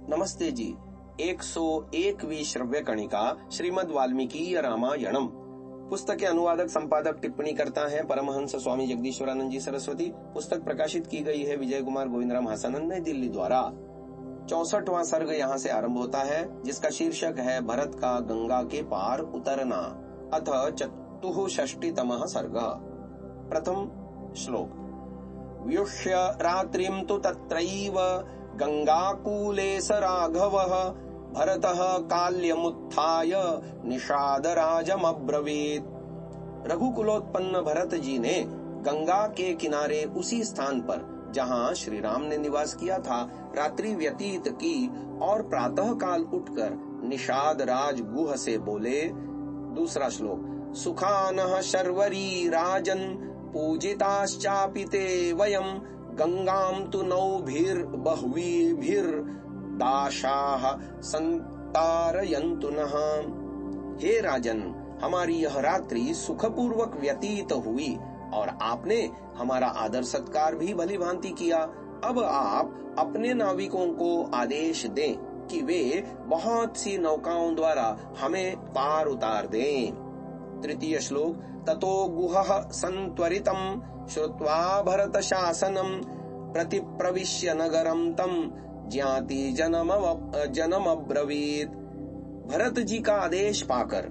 नमस्ते जी। 101वीं श्रव्य कणिका श्रीमद् वाल्मीकि रामायणम पुस्तक के अनुवादक संपादक टिप्पणी करता है परमहंस स्वामी जगदीश्वरानंद जी सरस्वती। पुस्तक प्रकाशित की गई है विजय कुमार गोविंदराम हासानंद नई दिल्ली द्वारा। 64वां सर्ग यहाँ से आरंभ होता है, जिसका शीर्षक है भरत का गंगा के पार उतरना। अथ 64तमः सर्ग। प्रथम श्लोक। व्युष्य रात्रिं तु तत्रैव गंगाकूले स राघवः भरतः काल्यमुत्थाय निषादराजमब्रवीत्। रघुकुलोत्पन्न भरत जी ने गंगा के किनारे उसी स्थान पर जहाँ श्री राम ने निवास किया था रात्रि व्यतीत की और प्रातः काल उठकर निषाद राज गुह से बोले। दूसरा श्लोक। सुखानः शर्वरी राजन् पूजिताश्चापि ते वयम् गंगां तु नौभिर्बह्वीभिर्दाशाः संतारयन्तु नः। हे राजन, हमारी यह रात्रि सुखपूर्वक व्यतीत हुई और आपने हमारा आदर सत्कार भी भली भांति किया। अब आप अपने नाविकों को आदेश दें कि वे बहुत सी नौकाओं द्वारा हमें पार उतार दें। तृतीय श्लोक। ततो गुहः संत्वरितं श्रुत्वा भरत शासनं प्रतिप्रविश्य नगरं तं ज्ञाति जनमब्रवीत्। भरत जी का आदेश पाकर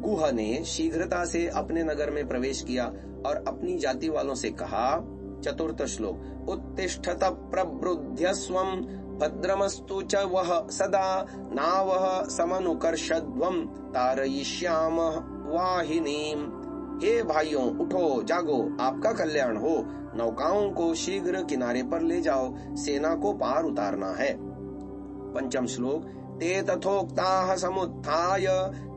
गुह ने शीघ्रता से अपने नगर में प्रवेश किया और अपनी जाति वालों से कहा। चतुर्थ श्लोक। उत्तिष्ठत प्रबुध्यस्वं भद्रमस्तु च वह सदा नावः समनुकर्षध्वं तारयिष्यामः वाहिनीम्। हे भाइयों, उठो जागो, आपका कल्याण हो। नौकाओं को शीघ्र किनारे पर ले जाओ, सेना को पार उतारना है। पंचम श्लोक। ते तथोक्ताः समुत्थाय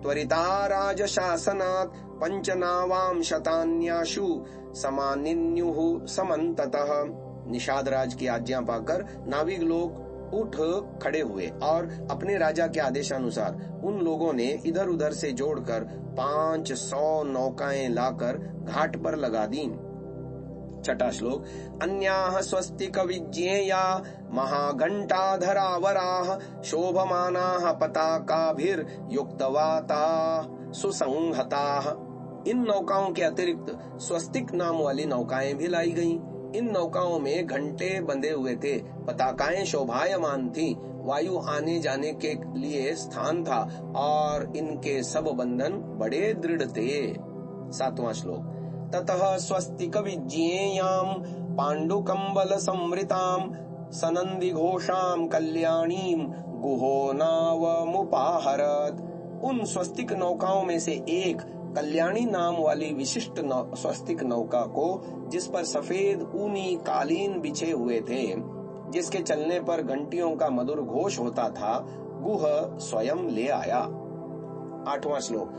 त्वरिता राजशासनात् पंचनावां शतान्याशु समानिन्युः समन्ततः। निषाद राज की आज्ञा पाकर नाविक लोग उठ खड़े हुए और अपने राजा के आदेशानुसार उन लोगों ने इधर उधर से जोड़कर 500 नौकाएं लाकर घाट पर लगा दी। छठा श्लोक। अन्याः स्वस्तिक विज्ञेया महाघंटाधरावराः शोभमानाः पताकाभिर्युक्तवाताः सुसंहताः। इन नौकाओं के अतिरिक्त स्वस्तिक नाम वाली नौकाएं भी लाई गईं। इन नौकाओं में घंटे बंधे हुए थे, पताकाएं शोभायमान थीं, वायु आने जाने के लिए स्थान था और इनके सब बंधन बड़े दृढ़ थे। सातवां श्लोक। ततः स्वस्तिक विज्ञेयां पांडुकंबल समृतां सनंदि घोषां कल्याणीं गुहो नावमुपाहरत्। उन स्वस्तिक नौकाओं में से एक कल्याणी नाम वाली विशिष्ट स्वस्तिक नौका को, जिस पर सफेद ऊनी कालीन बिछे हुए थे, जिसके चलने पर घंटियों का मधुर घोष होता था, गुह स्वयं ले आया। आठवां श्लोक।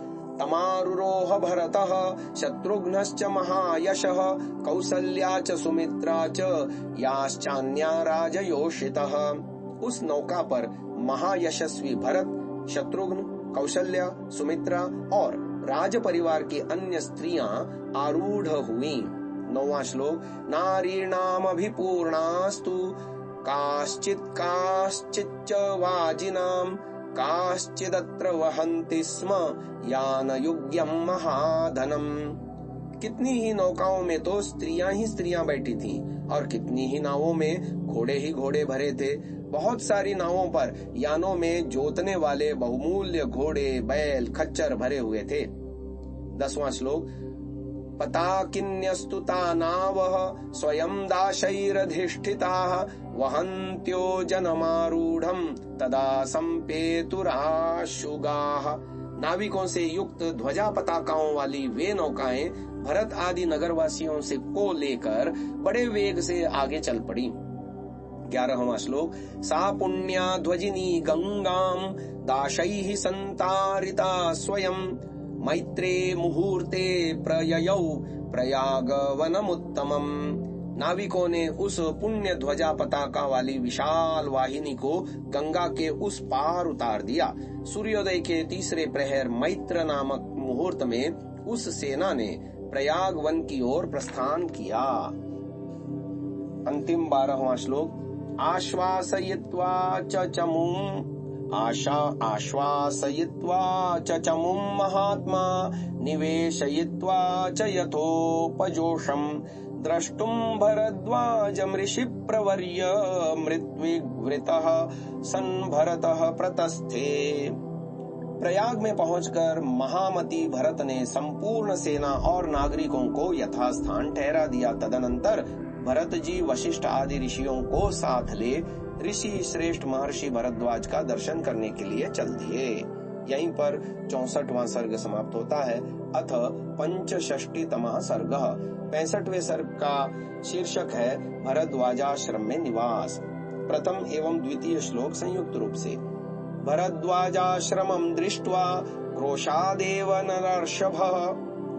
तमारुरोह भरतः शत्रुघ्नश्च महायशः कौसल्या च सुमित्रा च याश्चान्या राजयोषितः। उस नौका पर महायशस्वी भरत, शत्रुघ्न, कौशल्या, सुमित्रा और राज परिवार की अन्य स्त्रियां आरूढ़ हुईं। नौवां श्लोक। नारीणामभिपूर्णास्तु काश्चिच्च वाजिनां काश्चिदत्र वहन्ति स्म यानयुग्यं महाधनम्। कितनी ही नौकाओं में तो स्त्रियां ही स्त्रियां बैठी थीं और कितनी ही नावों में घोड़े ही घोड़े भरे थे। बहुत सारी नावों पर यानों में जोतने वाले बहुमूल्य घोड़े, बैल, खच्चर भरे हुए थे। 10वां श्लोक। पताकिन्यस्तु तानावः स्वयं दाशैरधिष्ठिताः वहन्त्यो जनमारूढ़ं तदा संपेतुराशुगाः। नाविकों से युक्त ध्वजा पताकाओं वाली वे नौकाएं भरत आदि नगरवासियों से को लेकर बड़े वेग से आगे चल पड़ी। 11वां श्लोक। सा पुण्या ध्वजिनी गंगां दाशैः संतारिता स्वयं मैत्रे मुहूर्ते प्रययौ प्रयागवनमुत्तमम्। नाविकों ने उस पुण्य ध्वजा पताका वाली विशाल वाहिनी को गंगा के उस पार उतार दिया। सूर्योदय के तीसरे प्रहर मैत्र नामक मुहूर्त में उस सेना ने प्रयाग वन की ओर प्रस्थान किया। अंतिम 12वां श्लोक। आश्वासयित्वा च चमुं महात्मा निवेशयित्वा च यथोपजोषम् द्रष्टुं भरद्वाजमृषि प्रवर्य मृत्विवृतः सन् भरतः प्रतस्थे। प्रयाग में पहुंचकर महामती भरत ने संपूर्ण सेना और नागरिकों को यथास्थान ठहरा दिया। तदनंतर भरत जी वशिष्ठ आदि ऋषियों को साथ ले ऋषि श्रेष्ठ महर्षि भरद्वाज का दर्शन करने के लिए चल दिए। यहीं पर 64वां सर्ग समाप्त होता है। अथ पंचषष्टितमः सर्गः। 65वें सर्ग का शीर्षक है भरद्वाजाश्रम में निवास। प्रथम एवं द्वितीय श्लोक संयुक्त रूप से। भरद्वाजाश्रमं दृष्ट्वा क्रोशादेव नरर्षभः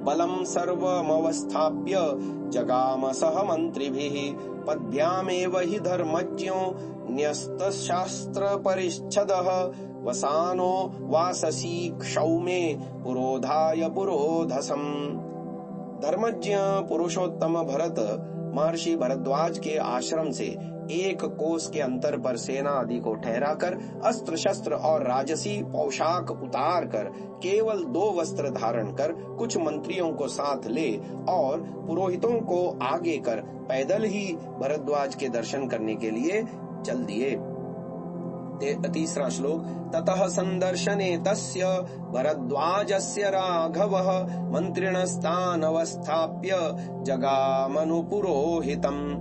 बलं सर्वमवस्थाप्य जगाम सह मंत्रिभिः पद्भ्यामेव हि धर्मज्ञो न्यस्तशास्त्र परिच्छदः वसानो वाससी क्षौमे पुरोधाय पुरोधसम्। धर्मज्ञ पुरुषोत्तम भरत महर्षि भरद्वाज के आश्रम से 1 कोस के अंतर पर सेना आदि को ठहराकर अस्त्र शस्त्र और राजसी पोशाक उतार कर केवल 2 वस्त्र धारण कर कुछ मंत्रियों को साथ ले और पुरोहितों को आगे कर पैदल ही भरद्वाज के दर्शन करने के लिए चल दिए। तीसरा श्लोक। ततः संदर्शने तस्य भरद्वाजस्य राघवः मंत्रिणस्तानवस्थाप्य जगामनुपुरोहितम्।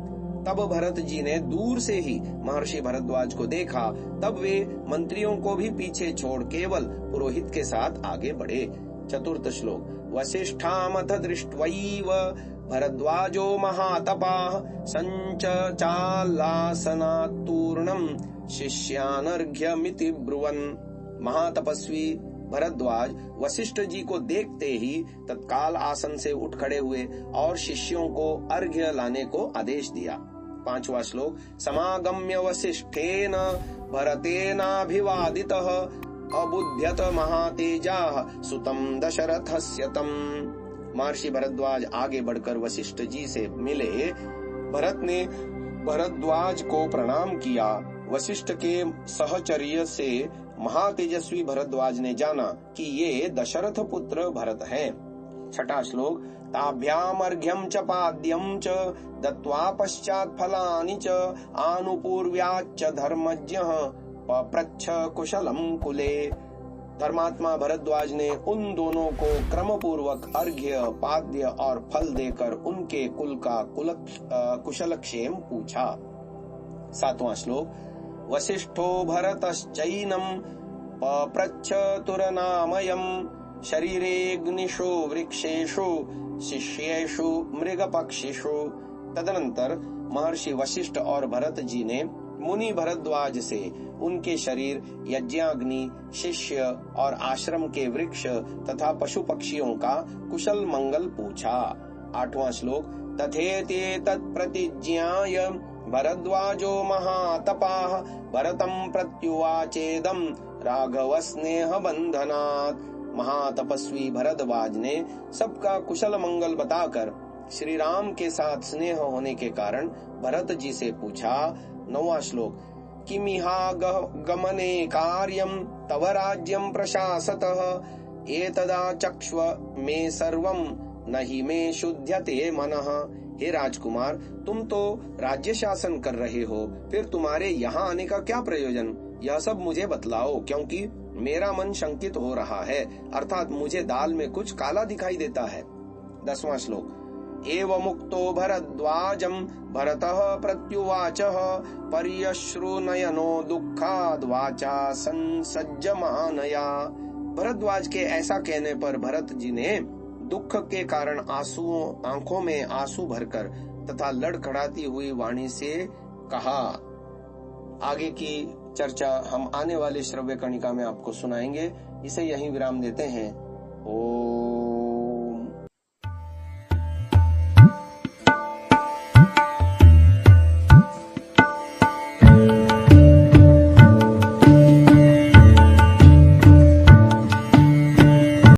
तब भरत जी ने दूर से ही महर्षि भरद्वाज को देखा। तब वे मंत्रियों को भी पीछे छोड़ केवल पुरोहित के साथ आगे बढ़े। चतुर्थ श्लोक। वसिष्ठामथ दृष्ट्वैव भरद्वाजो महातपाः संचचालासनात्तूर्णम् शिष्यानर्घ्यमिति ब्रुवन्। महातपस्वी भरद्वाज वशिष्ठ जी को देखते ही तत्काल आसन से उठ खड़े हुए और शिष्यों को अर्घ्य लाने को आदेश दिया। 5वां श्लोक। समागम्य वसिष्ठेन भरतेनाभिवादितः अबुध्यत महातेजाः सुतं दशरथस्य तम्। महर्षि भरद्वाज आगे बढ़कर वशिष्ठ जी से मिले। भरत ने भरद्वाज को प्रणाम किया। वशिष्ठ के सहचर्य से महातेजस्वी भरद्वाज ने जाना कि ये दशरथ पुत्र भरत हैं। 6वां श्लोक। ताभ्यामर्घ्यं च पाद्यं च दत्त्वा पश्चात् फलानि च आनुपूर्व्याच्च धर्मज्ञः पप्रच्छ कुशलं कुले। धर्मात्मा भरद्वाज ने उन दोनों को क्रम पूर्वक अर्घ्य पाद्य और फल देकर उनके कुल का कुशलक्षेम पूछा। 7वां श्लोक। वसिष्ठो भरतश्चैनं पप्रच्छ तुरनामयम् शरीरेऽग्निषु वृक्षेषु शिष्येषु मृगपक्षिषु। तदनंतर महर्षि वशिष्ठ और भरत जी ने मुनि भरद्वाज से उनके शरीर, यज्ञाग्नि, शिष्य और आश्रम के वृक्ष तथा पशु पक्षियों का कुशल मंगल पूछा। 8वां श्लोक। तथेते तत्प्रतिज्ञाय भरद्वाजो महातपाः भरतं प्रत्युवाचेदं राघव स्नेह बंधनात्। महातपस्वी भरद्वाज ने सबका कुशल मंगल बताकर श्री राम के साथ स्नेह होने के कारण भरत जी से पूछा। 9वां श्लोक। किमिहागमने कार्यं तव राज्यं प्रशासतः एतदा चक्ष्व मे सर्वं नहि मे शुध्यते मनः। हे राजकुमार, तुम तो राज्य शासन कर रहे हो, फिर तुम्हारे यहाँ आने का क्या प्रयोजन? यह सब मुझे बतलाओ, क्योंकि मेरा मन शंकित हो रहा है, अर्थात मुझे दाल में कुछ काला दिखाई देता है। 10वां श्लोक। एवमुक्तो भरद्वाजं भरतः प्रत्युवाचः पर्यश्रुनयनो दुःखाद् वाचा संसज्जमानया। भरद्वाज के ऐसा कहने पर भरत जी ने दुख के कारण आंखों में आंसू भरकर तथा लड़खड़ाती हुई वाणी से कहा। आगे की चर्चा हम आने वाले श्रव्य कणिका में आपको सुनाएंगे। इसे यहीं विराम देते हैं। ओम।